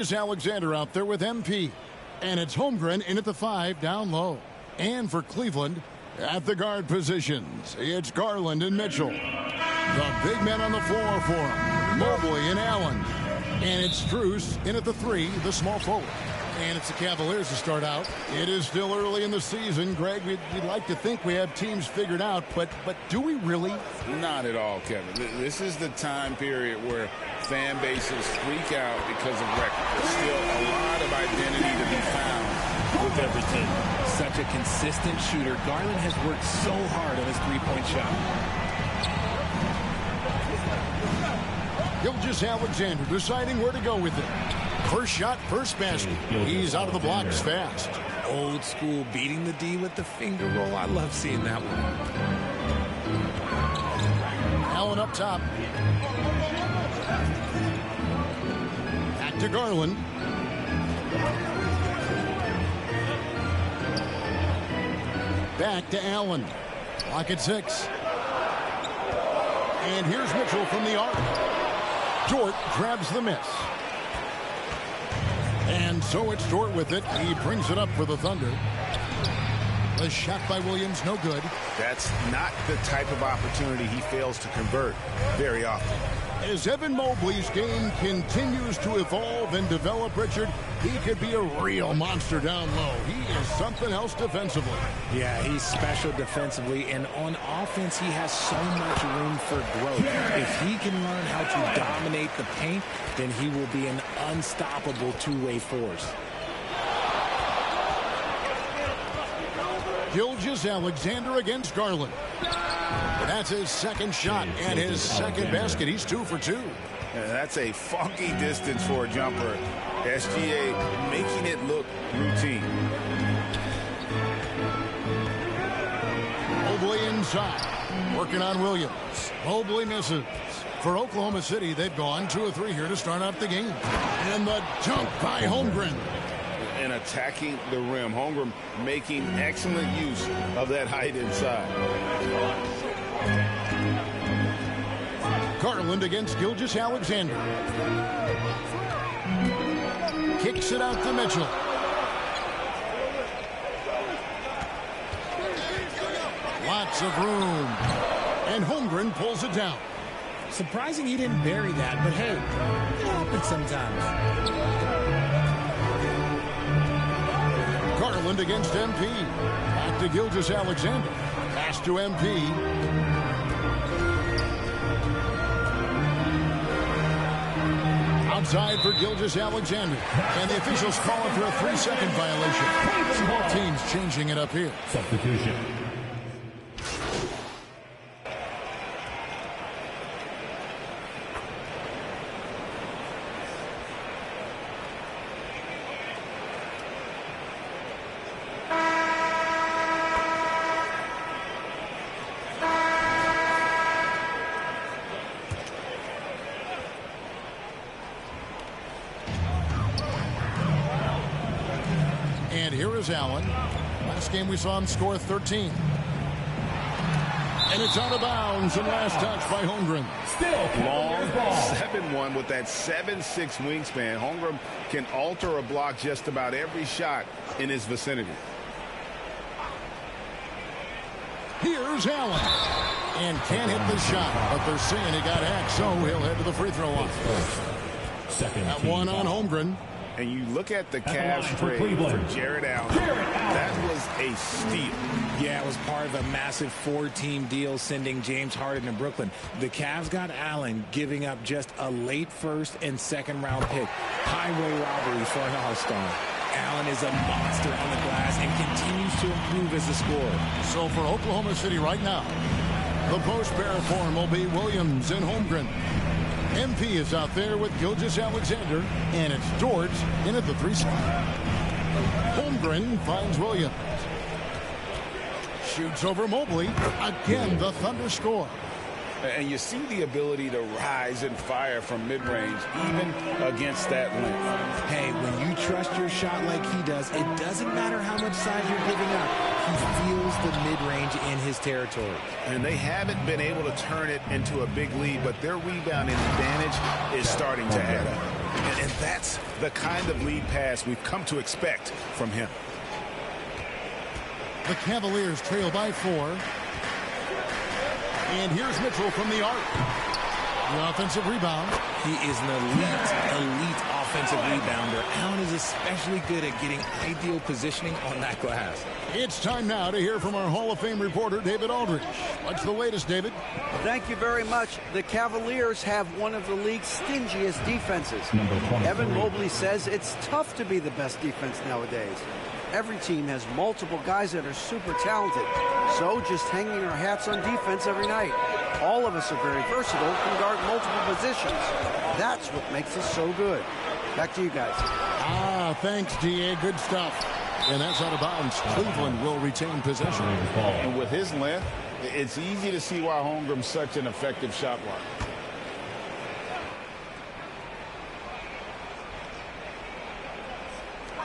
Is Alexander out there with MP. And it's Holmgren in at the 5 down low. And for Cleveland, at the guard positions, it's Garland and Mitchell. The big men on the floor for him, Mobley and Allen. And it's Strus in at the 3, the small forward. And it's the Cavaliers to start out. It is still early in the season. Greg, we'd like to think we have teams figured out, but do we really? Not at all, Kevin. This is the time period where fan bases freak out because of record. There's still a lot of identity to be found with every team. Such a consistent shooter. Garland has worked so hard on his three-point shot. Gilgeous-Alexander deciding where to go with it. First shot, first basket. He's out of the blocks fast. Old school beating the D with the finger roll. I love seeing that one. Allen up top. Back to Garland. Back to Allen. Clock at 6. And here's Mitchell from the arc. Dort grabs the miss. And so it's Dort with it. He brings it up for the Thunder. The shot by Williams, no good. That's not the type of opportunity he fails to convert very often. As Evan Mobley's game continues to evolve and develop, Richard, he could be a real monster down low. He is something else defensively. Yeah, he's special defensively, and on offense, he has so much room for growth. If he can learn how to dominate the paint, then he will be an unstoppable two-way force. Gilgeous-Alexander against Garland. That's his second shot and his second basket. He's 2 for 2. That's a funky distance for a jumper. SGA making it look routine. Mobley inside. Working on Williams. Mobley misses. For Oklahoma City, they've gone 2 of 3 here to start out the game. And the dunk by Holmgren. And attacking the rim. Holmgren making excellent use of that height inside. Garland against Gilgeous-Alexander. Kicks it out to Mitchell. Lots of room. And Holmgren pulls it down. Surprising he didn't bury that, but hey, it happens sometimes. Garland against MP. Back to Gilgeous-Alexander. Pass to MP. Outside for Gilgeous-Alexander. And the officials call it for a 3-second violation. Both teams changing it up here. Substitution. And here is Allen. Last game we saw him score 13. And it's out of bounds. And last touch by Holmgren. Still long 7-1 with that 7'6" wingspan. Holmgren can alter a block just about every shot in his vicinity. Here's Allen. And can't hit the shot. But they're saying he got hacked, so he'll head to the free throw line. That one on Holmgren. And you look at the Cavs trade for Jarrett Allen. That was a steal. Yeah, it was part of a massive 4-team deal sending James Harden to Brooklyn. The Cavs got Allen, giving up just a late first and second round pick. Highway robbery for an all-star. Allen is a monster on the glass and continues to improve as a scorer. So for Oklahoma City right now, the post-pair form will be Williams and Holmgren. MP is out there with Gilgeous-Alexander, and it's Dort in at the 3 spot. Holmgren finds Williams. Shoots over Mobley. Again, the Thunder score. And you see the ability to rise and fire from mid-range, even against that length. Hey, when you trust your shot like he does, it doesn't matter how much size you're giving up. He feels the mid-range in his territory. And they haven't been able to turn it into a big lead, but their rebounding advantage is starting to add up. And that's the kind of lead pass we've come to expect from him. The Cavaliers trail by 4. And here's Mitchell from the arc. The offensive rebound. He is an elite offensive rebounder. Allen is especially good at getting ideal positioning on that glass. It's time now to hear from our Hall of Fame reporter, David Aldridge. What's the latest, David? Thank you very much. The Cavaliers have one of the league's stingiest defenses. Evan Mobley says it's tough to be the best defense nowadays. Every team has multiple guys that are super talented. So just hanging our hats on defense every night. All of us are very versatile, can guard multiple positions. That's what makes us so good. Back to you guys. Thanks, D.A. Good stuff. And that's out of bounds. Cleveland will retain possession. And with his length, it's easy to see why Holmgren's such an effective shot blocker.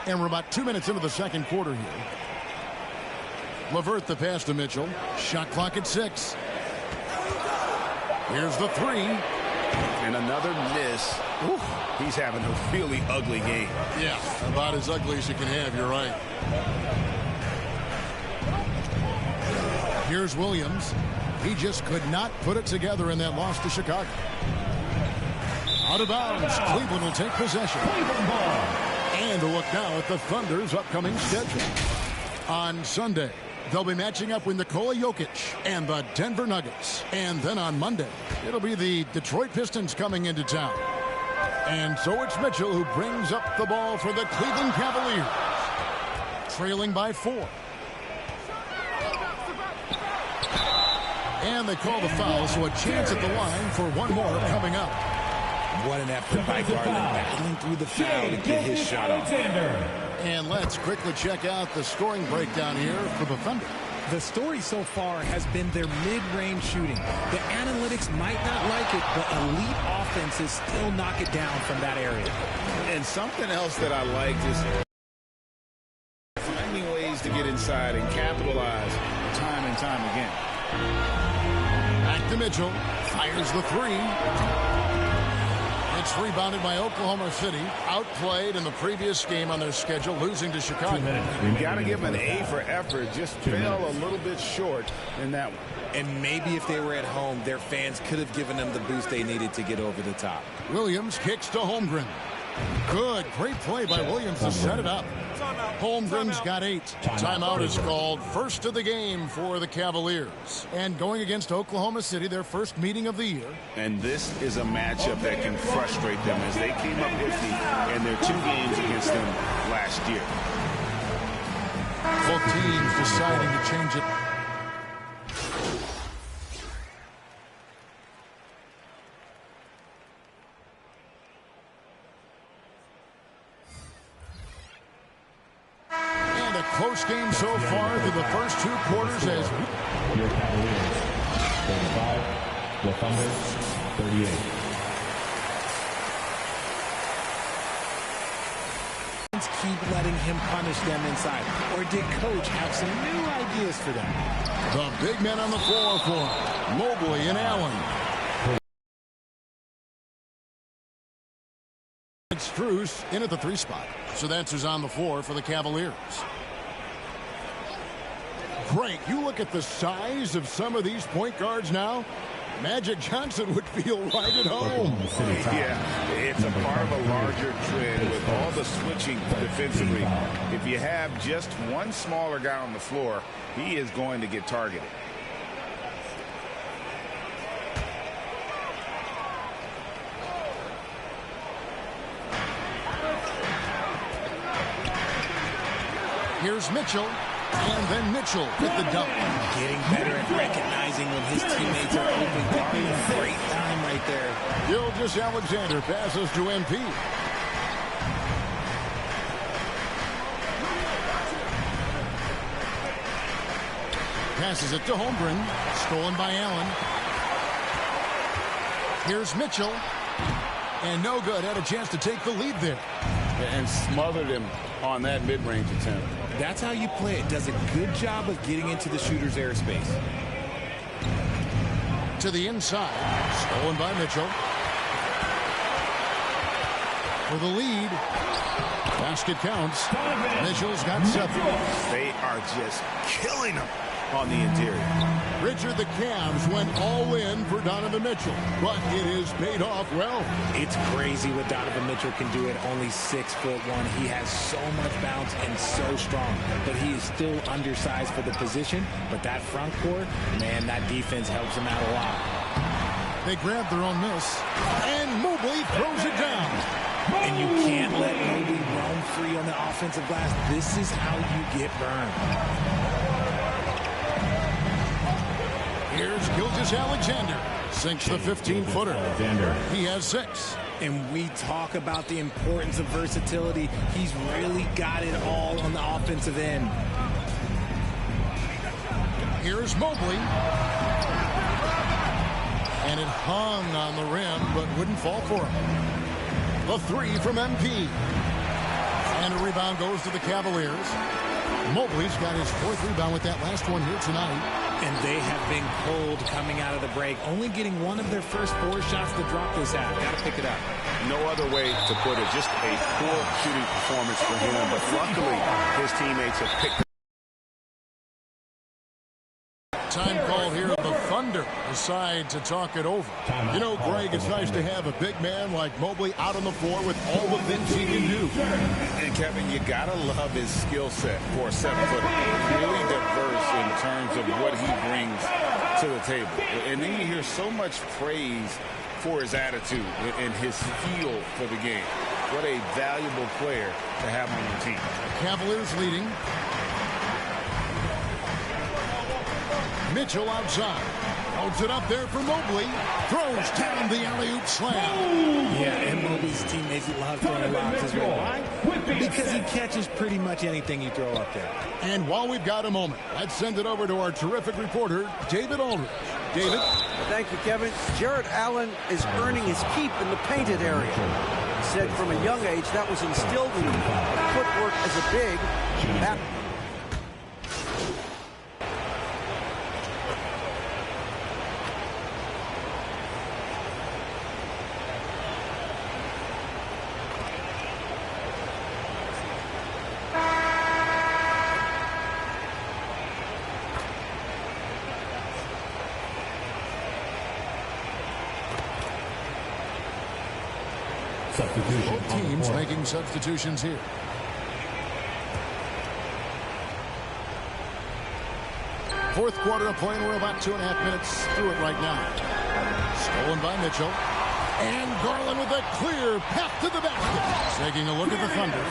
And we're about 2 minutes into the second quarter here. LeVert the pass to Mitchell. Shot clock at 6. Here's the 3. And another miss. Oof. He's having a really ugly game. Yeah, about as ugly as you can have, you're right. Here's Williams. He just could not put it together in that loss to Chicago. Out of bounds. Cleveland will take possession. And a look now at the Thunder's upcoming schedule. On Sunday, they'll be matching up with Nikola Jokic and the Denver Nuggets. And then on Monday, it'll be the Detroit Pistons coming into town. And so it's Mitchell who brings up the ball for the Cleveland Cavaliers. Trailing by 4. And they call the foul, so a chance at the line for one more coming up. What an effort by Garland, battling through the foul to get his shot off. And let's quickly check out the scoring breakdown here for the Thunder. The story so far has been their mid-range shooting. The analytics might not like it, but elite offenses still knock it down from that area. And something else that I like is finding ways to get inside and capitalize time and time again. Back to Mitchell. Fires the 3. It's rebounded by Oklahoma City. Outplayed in the previous game on their schedule, losing to Chicago. You got to give them an A for effort. Just fell a little bit short in that one. And maybe if they were at home, their fans could have given them the boost they needed to get over the top. Williams kicks to Holmgren. Good. Great play by Williams to set it up. Holmgren's got 8. Timeout is called. First of the game for the Cavaliers. And going against Oklahoma City, their first meeting of the year. And this is a matchup that can frustrate them as they came up empty in their 2 games against them last year. Both teams deciding to change it. Close game so far through the first 2 quarters as your Cavaliers 35, the Thunder 38. Keep letting him punish them inside, or did coach have some new ideas for them? The big men on the floor for Mobley and Allen. It's Strus in at the 3 spot, so that's who's on the floor for the Cavaliers. Great. You look at the size of some of these point guards now. Magic Johnson would feel right at home. Yeah, it's a part of a larger trend with all the switching defensively. If you have just one smaller guy on the floor, he is going to get targeted. Here's Mitchell. And then Mitchell with the dunk. Getting better at recognizing when his teammates are open. Great time right there. Gilgeous-Alexander passes to MP. Passes it to Holmgren. Stolen by Allen. Here's Mitchell. And no good. Had a chance to take the lead there. And smothered him on that mid-range attempt. That's how you play it. Does a good job of getting into the shooter's airspace. To the inside. Stolen by Mitchell. for the lead. Basket counts. Mitchell's got 7. They are just killing them on the interior. Richard, the Cavs went all in for Donovan Mitchell, but it has paid off well. It's crazy what Donovan Mitchell can do at only 6'1". He has so much bounce and so strong, but he is still undersized for the position. But that front court, man, that defense helps him out a lot. They grab their own miss, and Mobley throws it down. And you can't let Mobley roam free on the offensive glass. This is how you get burned. Here's Gilgeous-Alexander. Sinks the 15-footer. He has 6. And we talk about the importance of versatility. He's really got it all on the offensive end. Here's Mobley. And it hung on the rim, but wouldn't fall for him. The 3 from MP. And a rebound goes to the Cavaliers. Mobley's got his 4th rebound with that last one here tonight. And they have been cold coming out of the break, only getting one of their first 4 shots to drop this half. Got to pick it up. No other way to put it. Just a poor shooting performance for him. But luckily, his teammates have picked up. Time called here. The Thunder decide to talk it over. You know, Greg, it's nice to have a big man like Mobley out on the floor with all the things he can do. And Kevin, you gotta love his skill set for a 7-footer. Really diverse in terms of what he brings to the table. And then you hear so much praise for his attitude and his feel for the game. What a valuable player to have on your team. Cavaliers leading. Mitchell outside. Holds it up there for Mobley. Throws down the alley-oop slam. Yeah, and Mobley's teammates love throwing lobs as well. Why? Because he catches pretty much anything you throw up there. And while we've got a moment, let's send it over to our terrific reporter, David Aldridge. David? Thank you, Kevin. Jarrett Allen is earning his keep in the painted area. He said from a young age that was instilled in him. Footwork as a big. That both teams making substitutions here. Fourth quarter of play, and we're about 2.5 minutes through it right now. Stolen by Mitchell. And Garland with a clear path to the basket. Taking a look at the Thunder.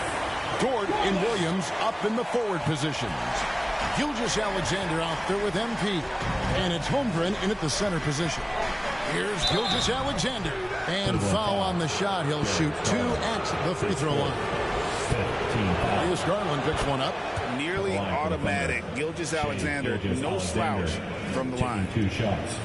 Dort and Williams up in the forward positions. Gilgeous-Alexander out there with MP. And it's Holmgren in at the center position. Here's Gilgeous-Alexander. And foul on the shot. He'll shoot 2 at the free throw line. Darius Garland picks one up. Nearly automatic. Gilgeous-Alexander, no slouch from the line. 2 shots.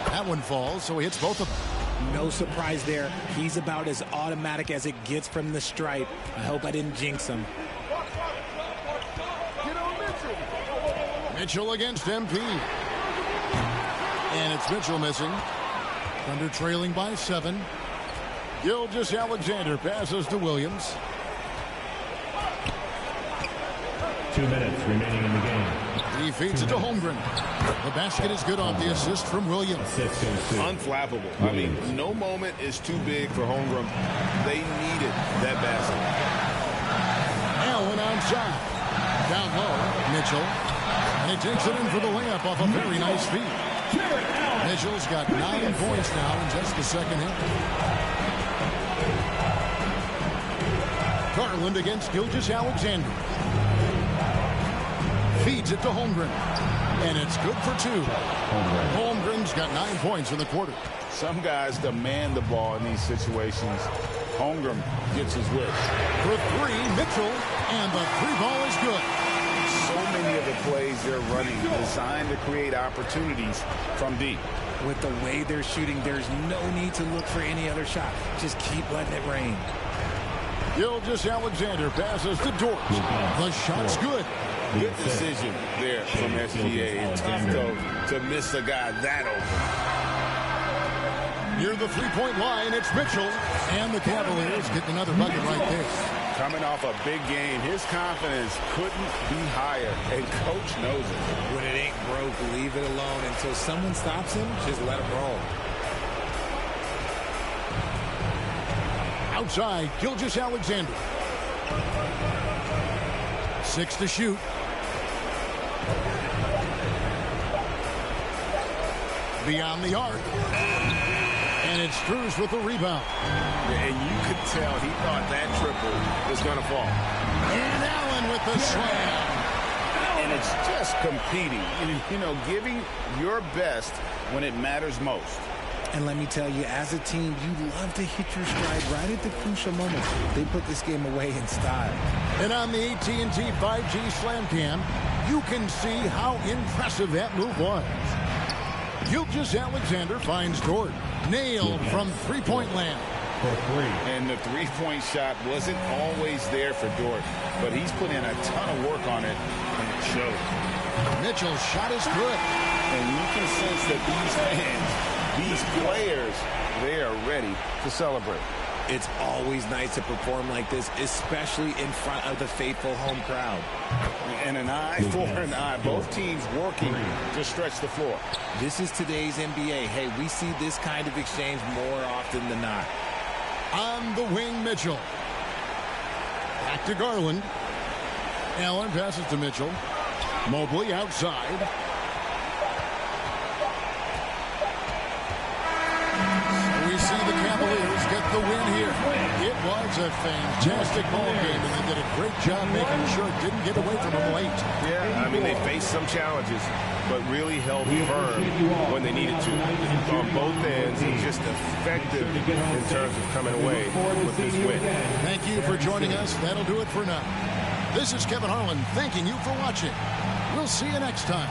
That one falls, so he hits both of them. No surprise there. He's about as automatic as it gets from the stripe. I hope I didn't jinx him. Mitchell against MP. And it's Mitchell missing. Thunder trailing by 7. Gilgeous-Alexander passes to Williams. 2 minutes remaining in the game. He feeds it to Holmgren. The basket is good off the assist from Williams. Unflappable. I mean, no moment is too big for Holmgren. They needed that basket. Allen outside. Down low, Mitchell. And he takes it in for the layup off a very nice feed. Mitchell's got 9 points now in just the second half. Garland against Gilgeous-Alexander. Feeds it to Holmgren. And it's good for 2. Holmgren's got 9 points in the quarter. Some guys demand the ball in these situations. Holmgren gets his wish. For 3, Mitchell. And the 3 ball is good. So many of the plays they're running designed to create opportunities from deep. With the way they're shooting, there's no need to look for any other shot. Just keep letting it rain. Gilgeous-Alexander passes to Dort. The shot's good. Good decision there from SGA. Tough, though, to miss a guy that open. Near the three-point line, it's Mitchell. And the Cavaliers get another bucket right there. Coming off a big game, his confidence couldn't be higher, and Coach knows it. When it ain't broke, leave it alone. Until someone stops him, just let him roll. Outside, Gilgeous-Alexander. 6 to shoot. Beyond the arc. And it's Strus with the rebound. And you could tell he thought that triple was going to fall. And Allen with the slam. And it's just competing. You know, giving your best when it matters most. And let me tell you, as a team, you love to hit your stride right at the crucial moments. They put this game away in style. And on the AT&T 5G Slam Cam, you can see how impressive that move was. Gilgeous-Alexander finds Dort. Nailed from three-point land. And the three-point shot wasn't always there for Dort, but he's put in a ton of work on it, and it shows. Mitchell's shot is good. And you can sense that these fans, these players, they are ready to celebrate. It's always nice to perform like this, especially in front of the faithful home crowd. And an eye for an eye. Both teams working to stretch the floor. This is today's NBA. Hey, we see this kind of exchange more often than not. On the wing, Mitchell. Back to Garland. Allen passes to Mitchell. Mobley outside. We see the Cavaliers get the win here. It was a fantastic ball game, and they did a great job making sure it didn't get away from them late. Yeah, I mean, they faced some challenges, but really held firm when they needed to. On both ends, and just effective in terms of coming away with this win. Thank you for joining us. That'll do it for now. This is Kevin Harlan thanking you for watching. We'll see you next time.